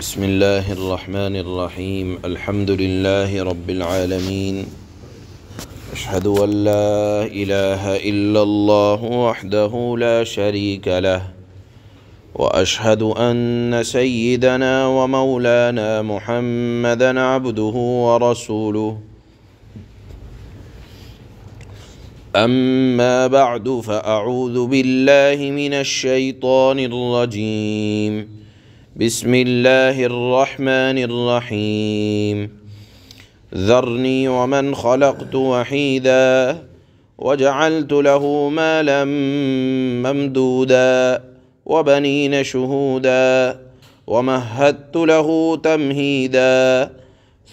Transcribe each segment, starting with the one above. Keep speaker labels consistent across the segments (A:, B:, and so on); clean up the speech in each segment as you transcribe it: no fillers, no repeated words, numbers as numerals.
A: بسم الله الرحمن الرحيم. الحمد لله رب العالمين. أشهد أن لا إله إلا الله وحده لا شريك له، وأشهد أن سيدنا ومولانا محمدا عبده ورسوله. أما بعد، فأعوذ بالله من الشيطان الرجيم. بسم الله الرحمن الرحيم. ذرني ومن خلقت وحيدا وجعلت له مالا ممدودا وبنين شهودا ومهدت له تمهيدا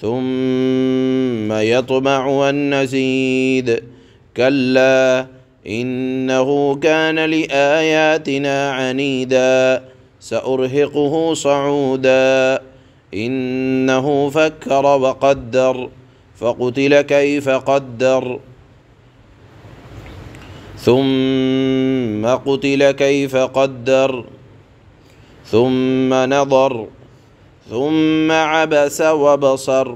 A: ثم يطمع أن أزيد كلا إنه كان لآياتنا عنيدا سأرهقه صعودا إنه فكر وقدر فقتل كيف قدر ثم قتل كيف قدر ثم نظر ثم عبس وبصر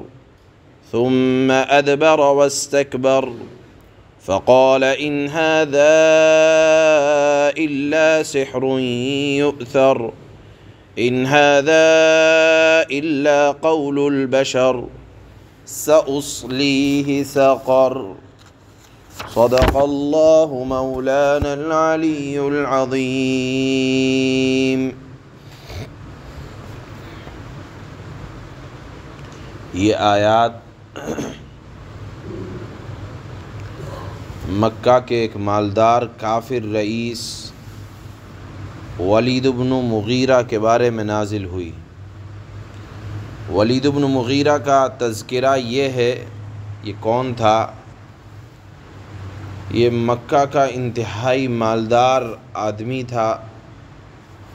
A: ثم أدبر واستكبر فقال إن هذا إلا سحر يؤثر إن هذا إلا قول البشر سأصليه سقر. صدق الله مولانا العلي العظيم. یہ آیات مکہ کے ایک مالدار کافر رئیس ولید بن مغیرہ کے بارے میں نازل ہوئی۔ ولید بن مغیرہ کا تذکرہ یہ ہے، یہ کون تھا؟ یہ مکہ کا انتہائی مالدار آدمی تھا،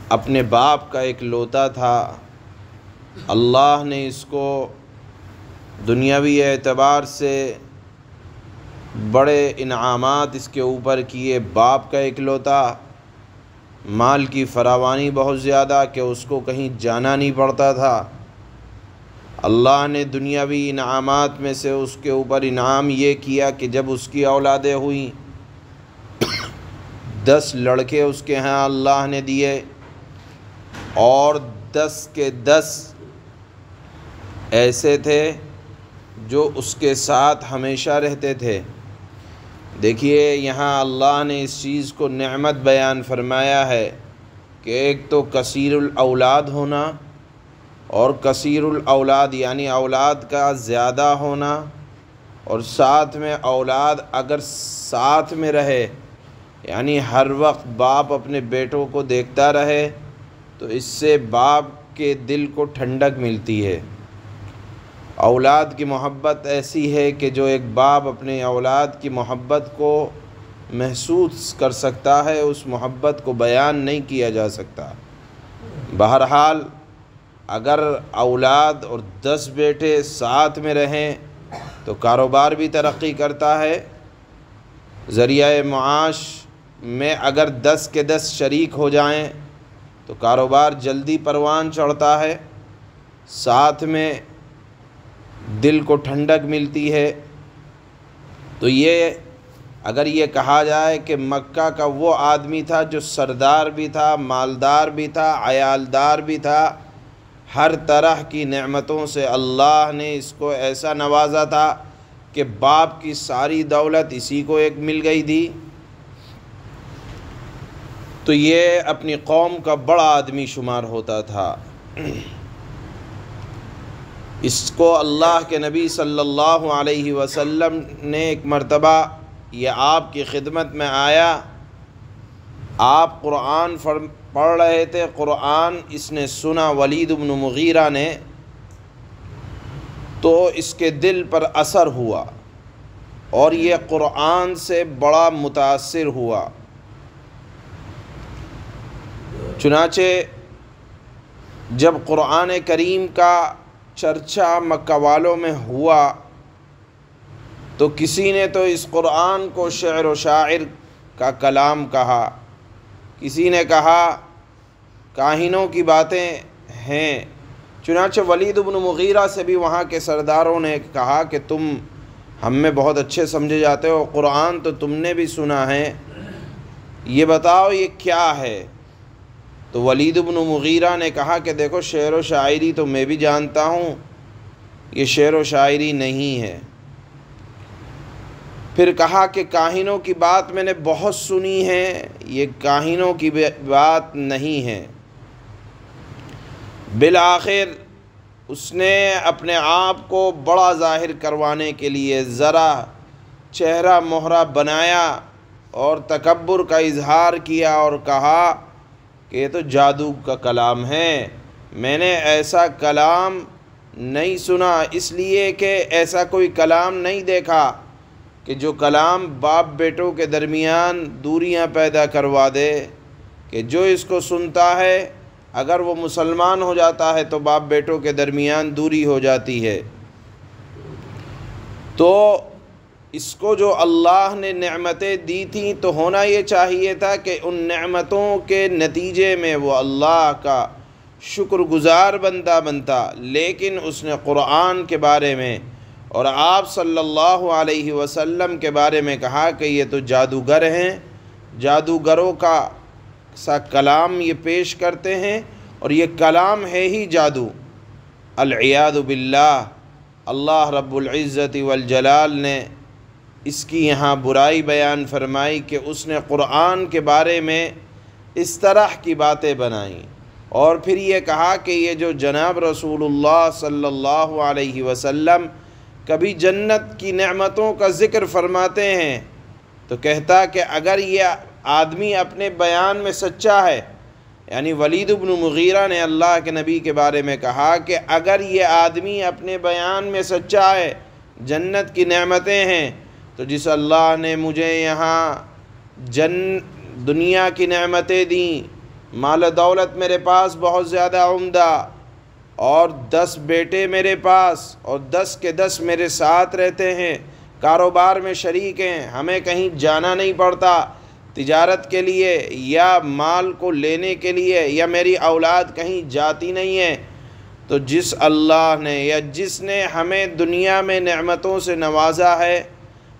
A: اپنے باپ کا ایک لوتا تھا۔ اللہ نے اس کو دنیاوی اعتبار سے بڑے انعامات اس کے اوپر کیے۔ باپ کا ایک لوتا، مال کی فراوانی بہت زیادہ کہ اس کو کہیں جانا نہیں پڑتا تھا۔ اللہ نے دنیاوی انعامات میں سے اس کے اوپر انعام یہ کیا کہ جب اس کی اولادیں ہوئیں 10 لڑکے اس کے ہاں اللہ نے دیے، اور 10 کے 10 ایسے تھے جو اس کے ساتھ ہمیشہ رہتے تھے۔ دیکھیے یہاں اللہ نے اس چیز کو نعمت بیان فرمایا ہے کہ ایک تو کثیر الاولاد ہونا، اور کثیر الاولاد یعنی اولاد کا زیادہ ہونا، اور ساتھ میں اولاد اگر ساتھ میں رہے یعنی ہر وقت باپ اپنے بیٹوں کو دیکھتا رہے تو اس سے باپ کے دل کو ٹھنڈک ملتی ہے۔ اولاد کی محبت ایسی ہے کہ جو ایک باپ اپنے اولاد کی محبت کو محسوس کر سکتا ہے، اس محبت کو بیان نہیں کیا جا سکتا۔ بہرحال اگر اولاد اور 10 بیٹے ساتھ میں رہیں تو کاروبار بھی ترقی کرتا ہے۔ ذریعہ معاش میں اگر 10 کے 10 شریک ہو جائیں تو کاروبار جلدی پروان چڑھتا ہے، ساتھ میں دل کو ٹھنڈک ملتی ہے۔ تو یہ اگر یہ کہا جائے کہ مکہ کا وہ آدمی تھا جو سردار بھی تھا، مالدار بھی تھا، عیالدار بھی تھا، ہر طرح کی نعمتوں سے اللہ نے اس کو ایسا نوازا تھا کہ باپ کی ساری دولت اسی کو ایک مل گئی تھی، تو یہ اپنی قوم کا بڑا آدمی شمار ہوتا تھا۔ اس کو اللہ کے نبی صلی اللہ علیہ وسلم نے ایک مرتبہ یہ آپ کی خدمت میں آیا، آپ قرآن پڑھ رہے تھے، قرآن اس نے سنا ولید بن مغیرہ نے، تو اس کے دل پر اثر ہوا اور یہ قرآن سے بڑا متاثر ہوا۔ چنانچہ جب قرآن کریم کا چرچا مکہ والوں میں ہوا تو کسی نے تو اس قرآن کو شعر و شاعر کا کلام کہا، کسی نے کہا کاہنوں کی باتیں ہیں، چنانچہ ولید بن مغیرہ سے بھی وہاں کے سرداروں نے کہا کہ تم ہم میں بہت اچھے سمجھے جاتے ہو، قرآن تو تم نے بھی سنا ہے، یہ بتاؤ یہ کیا ہے؟ تو ولید بن مغیرہ نے کہا کہ دیکھو شعر و شاعری تو میں بھی جانتا ہوں، یہ شعر و شاعری نہیں ہے۔ پھر کہا کہ کاہنوں کی بات میں نے بہت سنی ہے، یہ کاہنوں کی بات نہیں ہے۔ بالآخر اس نے اپنے آپ کو بڑا ظاہر کروانے کے لیے ذرا چہرہ مہرہ بنایا اور تکبر کا اظہار کیا اور کہا کہ یہ تو جادو کا کلام ہے، میں نے ایسا کلام نہیں سنا، اس لیے کہ ایسا کوئی کلام نہیں دیکھا کہ جو کلام باپ بیٹوں کے درمیان دوریاں پیدا کروا دے، کہ جو اس کو سنتا ہے اگر وہ مسلمان ہو جاتا ہے تو باپ بیٹوں کے درمیان دوری ہو جاتی ہے۔ تو اس کو جو اللہ نے نعمتیں دی تھیں تو ہونا یہ چاہیے تھا کہ ان نعمتوں کے نتیجے میں وہ اللہ کا شکر گزار بندہ بنتا، لیکن اس نے قرآن کے بارے میں اور آپ صلی اللہ علیہ وسلم کے بارے میں کہا کہ یہ تو جادوگر ہیں، جادوگروں کا سا کلام یہ پیش کرتے ہیں اور یہ کلام ہے ہی جادو۔ العیاذ باللہ، اللہ رب العزت والجلال نے اس کی یہاں برائی بیان فرمائی کہ اس نے قرآن کے بارے میں اس طرح کی باتیں بنائیں، اور پھر یہ کہا کہ یہ جو جناب رسول اللہ صلی اللہ علیہ وسلم کبھی جنت کی نعمتوں کا ذکر فرماتے ہیں تو کہتا کہ اگر یہ آدمی اپنے بیان میں سچا ہے، یعنی ولید بن مغیرہ نے اللہ کے نبی کے بارے میں کہا کہ اگر یہ آدمی اپنے بیان میں سچا ہے، جنت کی نعمتیں ہیں، تو جس اللہ نے مجھے یہاں دنیا کی نعمتیں دیں، مال و دولت میرے پاس بہت زیادہ عمدہ، اور 10 بیٹے میرے پاس اور 10 کے 10 میرے ساتھ رہتے ہیں، کاروبار میں شریک ہیں، ہمیں کہیں جانا نہیں پڑتا تجارت کے لیے یا مال کو لینے کے لیے، یا میری اولاد کہیں جاتی نہیں ہے، تو جس اللہ نے یا جس نے ہمیں دنیا میں نعمتوں سے نوازا ہے،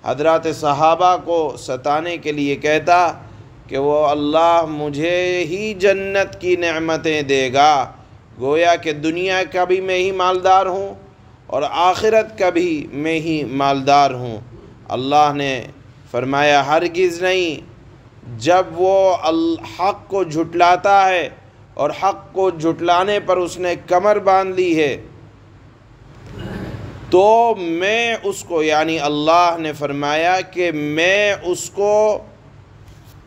A: حضرات صحابہ کو ستانے کے لیے کہتا کہ وہ اللہ مجھے ہی جنت کی نعمتیں دے گا، گویا کہ دنیا کا بھی میں ہی مالدار ہوں اور آخرت کا بھی میں ہی مالدار ہوں۔ اللہ نے فرمایا ہرگز نہیں، جب وہ حق کو جھٹلاتا ہے اور حق کو جھٹلانے پر اس نے کمر باندھ لی ہے تو میں اس کو، یعنی اللہ نے فرمایا کہ میں اس کو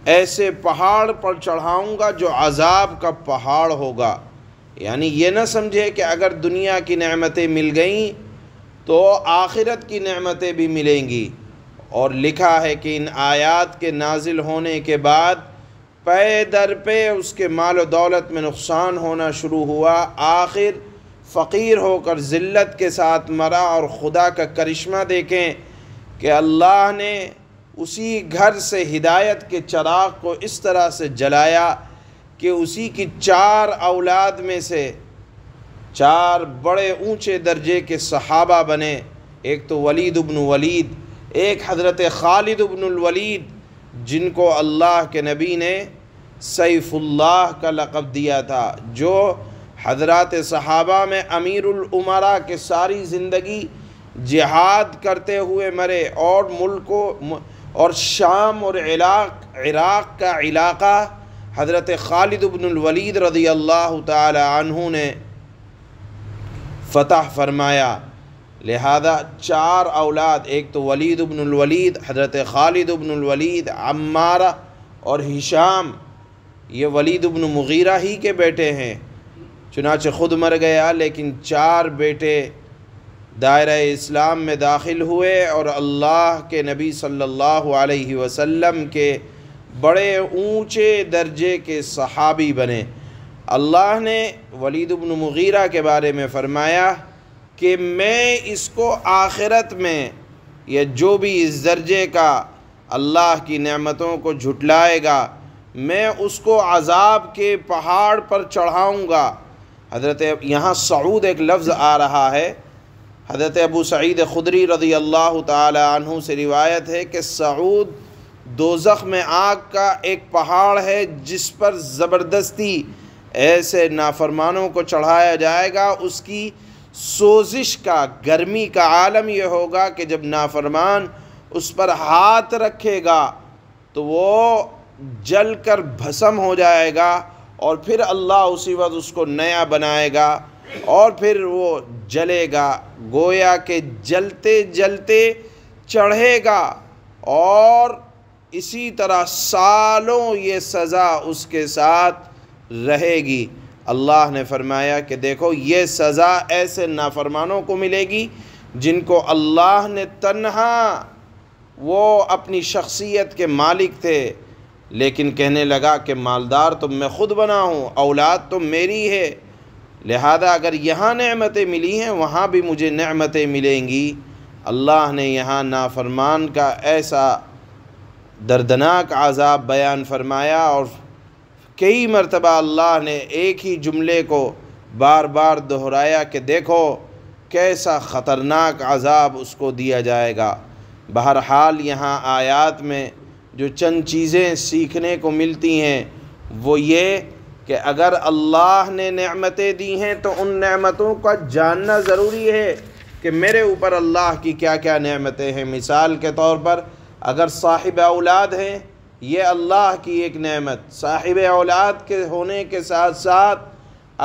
A: ایسے پہاڑ پر چڑھاؤں گا جو عذاب کا پہاڑ ہوگا۔ یعنی یہ نہ سمجھے کہ اگر دنیا کی نعمتیں مل گئیں تو آخرت کی نعمتیں بھی ملیں گی۔ اور لکھا ہے کہ ان آیات کے نازل ہونے کے بعد پے در پہ اس کے مال و دولت میں نقصان ہونا شروع ہوا، آخر فقیر ہو کر ذلت کے ساتھ مرا۔ اور خدا کا کرشمہ دیکھیں کہ اللہ نے اسی گھر سے ہدایت کے چراغ کو اس طرح سے جلایا کہ اسی کی 4 اولاد میں سے 4 بڑے اونچے درجے کے صحابہ بنے، ایک تو ولید بن ولید، ایک حضرت خالد بن الولید جن کو اللہ کے نبی نے سیف اللہ کا لقب دیا تھا، جو حضرات صحابہ میں امیر الامراء کے ساری زندگی جہاد کرتے ہوئے مرے، اور ملک اور شام اور عراق کا علاقہ حضرت خالد بن الولید رضی اللہ تعالی عنہ نے فتح فرمایا۔ لہذا 4 اولاد، ایک تو ولید بن الولید، حضرت خالد بن الولید، عمارہ اور ہشام، یہ ولید بن مغیرہ ہی کے بیٹے ہیں، چنانچہ خود مر گیا، لیکن 4 بیٹے دائرہ اسلام میں داخل ہوئے اور اللہ کے نبی صلی اللہ علیہ وسلم کے بڑے اونچے درجے کے صحابی بنے۔ اللہ نے ولید بن مغیرہ کے بارے میں فرمایا کہ میں اس کو آخرت میں، یا جو بھی اس درجے کا اللہ کی نعمتوں کو جھٹلائے گا، میں اس کو عذاب کے پہاڑ پر چڑھاؤں گا، حضرت یہاں صعود ایک لفظ آ رہا ہے، حضرت ابو سعید خدری رضی اللہ تعالی عنہ سے روایت ہے کہ صعود دوزخ میں آگ کا ایک پہاڑ ہے جس پر زبردستی ایسے نافرمانوں کو چڑھایا جائے گا، اس کی سوزش کا، گرمی کا عالم یہ ہوگا کہ جب نافرمان اس پر ہاتھ رکھے گا تو وہ جل کر بھسم ہو جائے گا، اور پھر اللہ اسی وقت اس کو نیا بنائے گا اور پھر وہ جلے گا، گویا کہ جلتے جلتے چڑھے گا، اور اسی طرح سالوں یہ سزا اس کے ساتھ رہے گی۔ اللہ نے فرمایا کہ دیکھو یہ سزا ایسے نافرمانوں کو ملے گی جن کو اللہ نے تنہا، وہ اپنی شخصیت کے مالک تھے لیکن کہنے لگا کہ مالدار تو میں خود بنا ہوں، اولاد تو میری ہے، لہذا اگر یہاں نعمتیں ملی ہیں وہاں بھی مجھے نعمتیں ملیں گی۔ اللہ نے یہاں نافرمان کا ایسا دردناک عذاب بیان فرمایا، اور کئی مرتبہ اللہ نے ایک ہی جملے کو بار بار دہرایا کہ دیکھو کیسا خطرناک عذاب اس کو دیا جائے گا۔ بہرحال یہاں آیات میں جو چند چیزیں سیکھنے کو ملتی ہیں وہ یہ کہ اگر اللہ نے نعمتیں دی ہیں تو ان نعمتوں کا جاننا ضروری ہے کہ میرے اوپر اللہ کی کیا کیا نعمتیں ہیں۔ مثال کے طور پر اگر صاحب اولاد ہیں، یہ اللہ کی ایک نعمت، صاحب اولاد کے ہونے کے ساتھ ساتھ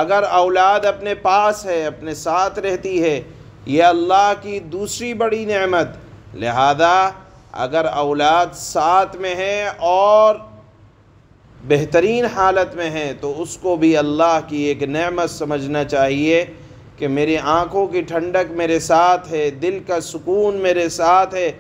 A: اگر اولاد اپنے پاس ہے، اپنے ساتھ رہتی ہے، یہ اللہ کی دوسری بڑی نعمت۔ لہذا اگر اولاد ساتھ میں ہے اور بہترین حالت میں ہے تو اس کو بھی اللہ کی ایک نعمت سمجھنا چاہیے کہ میری آنکھوں کی ٹھنڈک میرے ساتھ ہے، دل کا سکون میرے ساتھ ہے،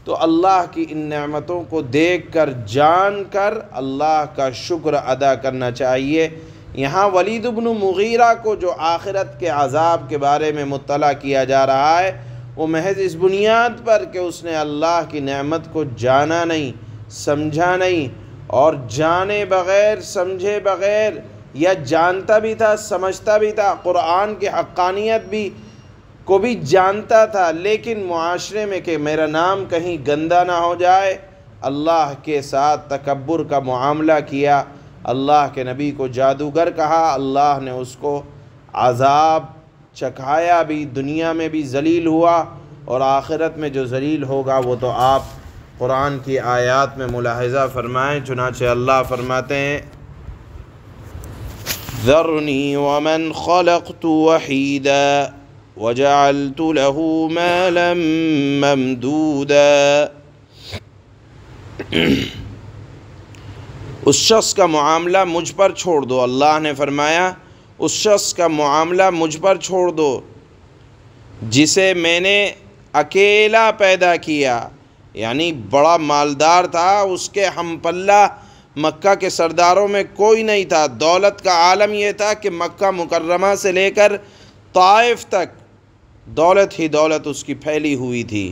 A: تو اللہ کی ان نعمتوں کو دیکھ کر، جان کر اللہ کا شکر ادا کرنا چاہیے۔ یہاں ولید بن مغیرہ کو جو آخرت کے عذاب کے بارے میں مطلع کیا جا رہا ہے وہ محض اس بنیاد پر کہ اس نے اللہ کی نعمت کو جانا نہیں، سمجھا نہیں، اور جانے بغیر، سمجھے بغیر، یا جانتا بھی تھا سمجھتا بھی تھا، قرآن کی حقانیت بھی کو بھی جانتا تھا، لیکن معاشرے میں کہ میرا نام کہیں گندہ نہ ہو جائے، اللہ کے ساتھ تکبر کا معاملہ کیا، اللہ کے نبی کو جادوگر کہا، اللہ نے اس کو عذاب چکھایا بھی، دنیا میں بھی ذلیل ہوا، اور آخرت میں جو ذلیل ہوگا وہ تو آپ قرآن کی آیات میں ملاحظہ فرمائیں۔ چنانچہ اللہ فرماتے ہیں ذرنی ومن خلقت وحیدا وجعلت له مالا ممدودا، اس شخص کا معاملہ مجھ پر چھوڑ دو، اللہ نے فرمایا اس شخص کا معاملہ مجھ پر چھوڑ دو جسے میں نے اکیلا پیدا کیا، یعنی بڑا مالدار تھا، اس کے ہم پلہ مکہ کے سرداروں میں کوئی نہیں تھا، دولت کا عالم یہ تھا کہ مکہ مکرمہ سے لے کر طائف تک دولت ہی دولت اس کی پھیلی ہوئی تھی۔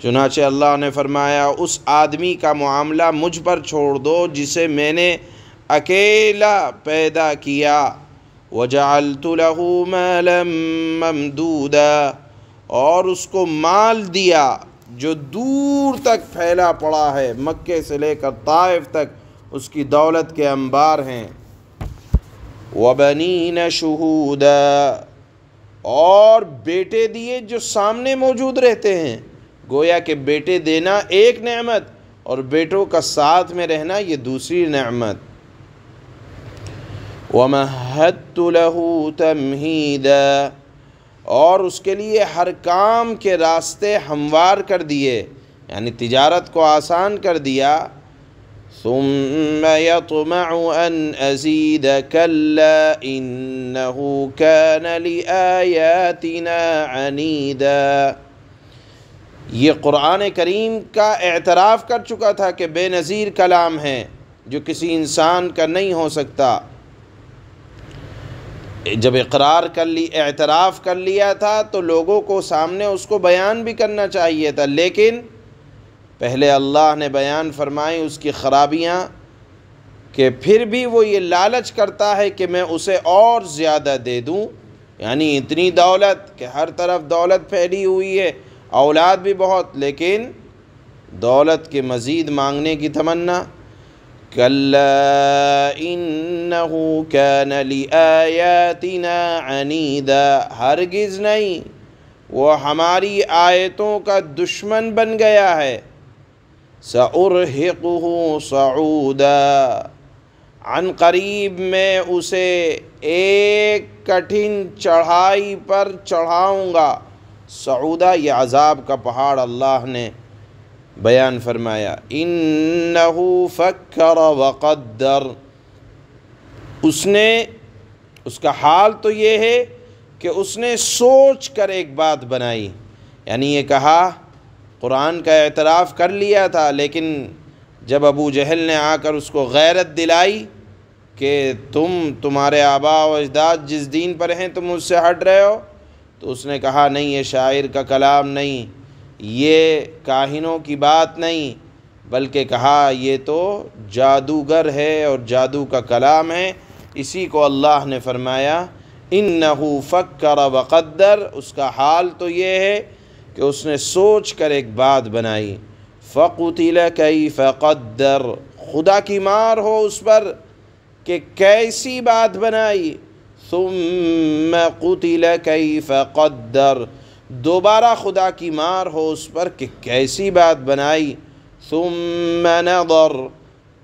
A: چنانچہ اللہ نے فرمایا اس آدمی کا معاملہ مجھ پر چھوڑ دو جسے میں نے اکیلا پیدا کیا، وَجَعَلْتُ لَهُ مَالًا مَمْدُودًا، اور اس کو مال دیا جو دور تک پھیلا پڑا ہے، مکے سے لے کر طائف تک اس کی دولت کے انبار ہیں، وَبَنِينَ شُهُودًا، اور بیٹے دیے جو سامنے موجود رہتے ہیں، گویا کہ بیٹے دینا ایک نعمت اور بیٹوں کا ساتھ میں رہنا یہ دوسری نعمت۔ وَمَهَّدتُّ لَهُ تَمْهِيدًا، اور اس کے لیے ہر کام کے راستے ہموار کر دیے، یعنی تجارت کو آسان کر دیا۔ ثُمَّ يَطْمَعُ أَنْ أَزِيدَ كَلَّا إِنَّهُ كَانَ لِآيَاتِنَا عَنِيدًا، یہ قرآن کریم کا اعتراف کر چکا تھا کہ بے نظیر کلام ہے جو کسی انسان کا نہیں ہو سکتا۔ جب اقرار کر اعتراف کر لیا تھا تو لوگوں کو سامنے اس کو بیان بھی کرنا چاہیے تھا، لیکن پہلے اللہ نے بیان فرمائی اس کی خرابیاں کہ پھر بھی وہ یہ لالچ کرتا ہے کہ میں اسے اور زیادہ دے دوں، یعنی اتنی دولت کہ ہر طرف دولت پھیلی ہوئی ہے، اولاد بھی بہت، لیکن دولت کے مزید مانگنے کی تمنا۔ کَلَّا إِنَّهُ كَانَ لِآيَاتِنَا عَنِيدًا، ہرگز نہیں، وہ ہماری آیتوں کا دشمن بن گیا ہے۔ سَأُرْهِقُهُ صَعُودًا، عن قریب میں اسے ایک کٹھن چڑھائی پر چڑھاؤں گا۔ صعودہ، یہ عذاب کا پہاڑ اللہ نے بیان فرمایا۔ انہو فکر وقدر، اس کا حال تو یہ ہے کہ اس نے سوچ کر ایک بات بنائی، یعنی یہ کہا، قرآن کا اعتراف کر لیا تھا، لیکن جب ابو جہل نے آ کر اس کو غیرت دلائی کہ تمہارے آباء و اجداد جس دین پر ہیں تم اس سے ہٹ رہے ہو، تو اس نے کہا نہیں، یہ شاعر کا کلام نہیں، یہ کاہنوں کی بات نہیں، بلکہ کہا یہ تو جادوگر ہے اور جادو کا کلام ہے۔ اسی کو اللہ نے فرمایا انہو فکر وقدر، اس کا حال تو یہ ہے کہ اس نے سوچ کر ایک بات بنائی۔ فقتل کیف قدر، خدا کی مار ہو اس پر کہ کیسی بات بنائی۔ ثم قتل کیف قدر، دوبارہ خدا کی مار ہو اس پر کہ کیسی بات بنائی۔ ثم نظر،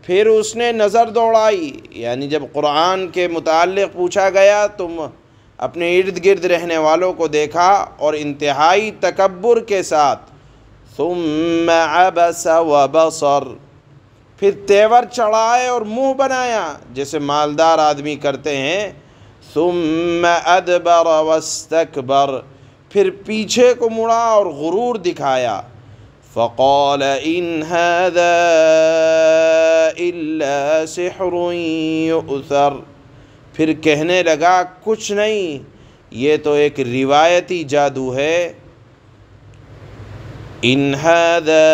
A: پھر اس نے نظر دوڑائی، یعنی جب قرآن کے متعلق پوچھا گیا تم اپنے ارد گرد رہنے والوں کو دیکھا اور انتہائی تکبر کے ساتھ۔ ثم عبس وبصر، پھر تیور چڑھائے اور منہ بنایا جیسے مالدار آدمی کرتے ہیں۔ ثم ادبر واستکبر، پھر پیچھے کو مڑا اور غرور دکھایا۔ فقال ان هذا الا سحر یؤثر، پھر کہنے لگا کچھ نہیں، یہ تو ایک روایتی جادو ہے۔ ان هذا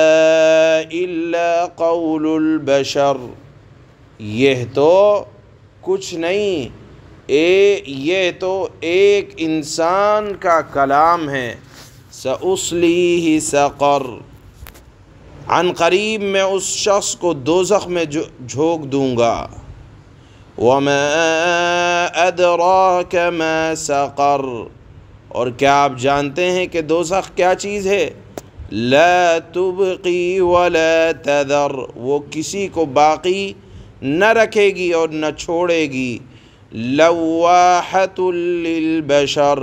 A: الا قول البشر، یہ تو کچھ نہیں، یہ تو ایک انسان کا کلام ہے۔ سأصلیہ سقر، عن قریب میں اس شخص کو دوزخ میں جھونک دوں گا۔ وما ادراک ما سقر، اور کیا آپ جانتے ہیں کہ دوزخ کیا چیز ہے؟ لا تبقی ولا تذر، وہ کسی کو باقی نہ رکھے گی اور نہ چھوڑے گی۔ لواحۃ للبشر،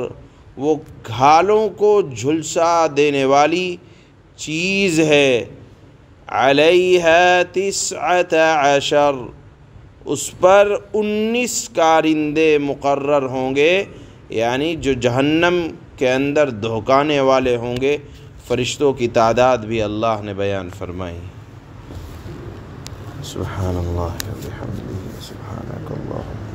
A: وہ گھالوں کو جھلسا دینے والی چیز ہے۔ علیہا 19، اس پر 19 کارندے مقرر ہوں گے، یعنی جو جہنم کے اندر دھوکانے والے ہوں گے۔ فرشتوں کی تعداد بھی اللہ نے بیان فرمائی۔ سبحان اللہ و بحمدہ، سبحانک اللہم۔